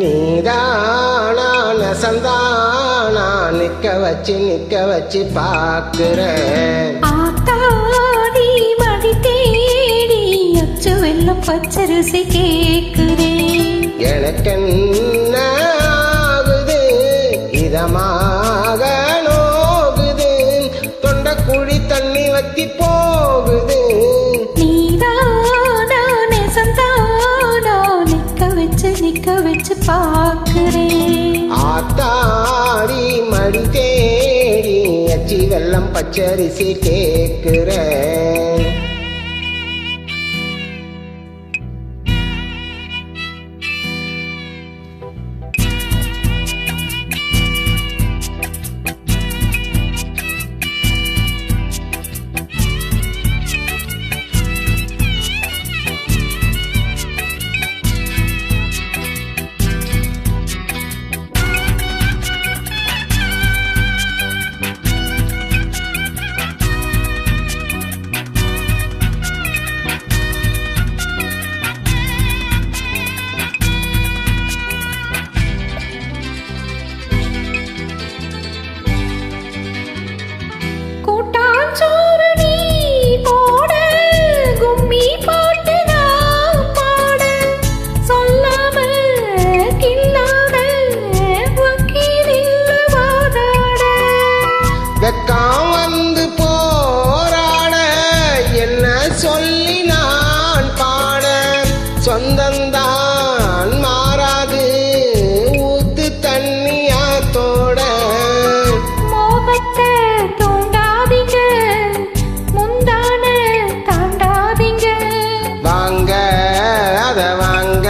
நீதானா நெசந்தானா நிக்க வச்சு பாக்குறேன். ஆத்தாடி மடி தேடி அச்சு வெள்ளம் பச்சரிசி கேக்குறேன். எனக்கென்ன ஆகுது இதமாக நோகுது தொண்ட குழி தண்ணி வத்தி போகுது. நிக்க வச்சு பாக்குறேன். ஆத்தாடி மடி தேடி அச்சி வெள்ளம் பச்சரிசி கேக்குறேன். வெக்கம் வந்து போராட என்ன சொல்லி நான் பாட சொந்தந்தான் மாறாது ஊத்து தண்ணியாத்தோட. மோகத்தை தூண்டாதீங்க முந்தான தாண்டாதீங்க. வாங்க அத வாங்க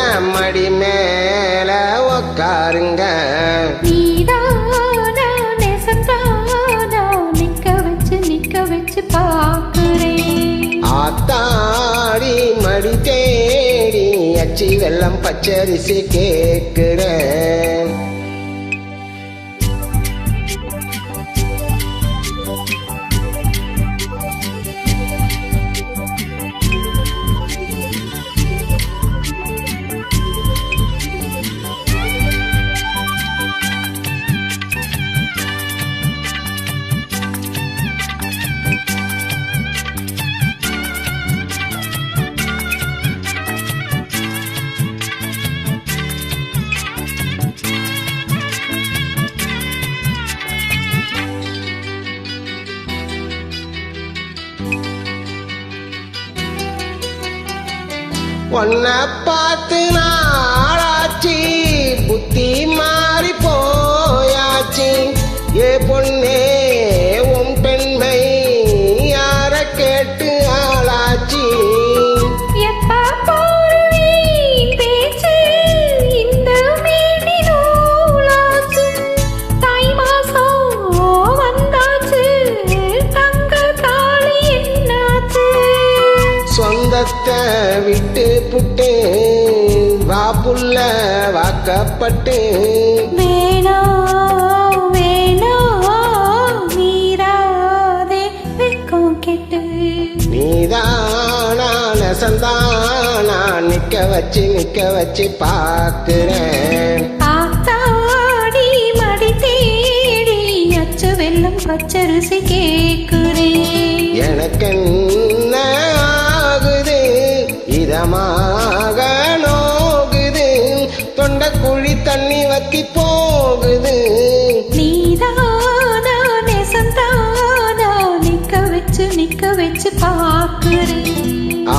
என் மடி மேல உக்காருங்க. ஆத்தாடி மடி தேடி அச்சி வெள்ளம் பச்சரிசி கேக்குறேன். உன்னை பார்த்து நாளாச்சு புத்தி மாறி போயாச்சு. ஏ பொண்ணே உன் பெண்மை யார கேட்டு ஆளாச்சு. சொந்தத்தை விட்டு புட்டு வாப்புள்ள வாக்கப்பட்டு வேணா வேணா மீறாதே வெக்கம் கெட்டு. நீதானா நெசந்தானா நிக்க வச்சு பாக்குறேன். ஆத்தாடி மடி தேடி அச்சு வெள்ளம் பச்சரிசி கேக்குறேன். எனக்கென்ன ஆகுது இதமாக நோகுது தொண்ட குழி தண்ணி வத்தி போகுது. நீதானா நெசந்தானா நிக்க வச்சு பாக்குறேன்.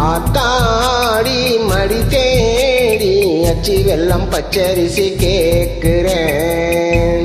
ஆத்தாடி மடி தேடி அச்சி வெள்ளம் பச்சரிசி கேக்குறேன்.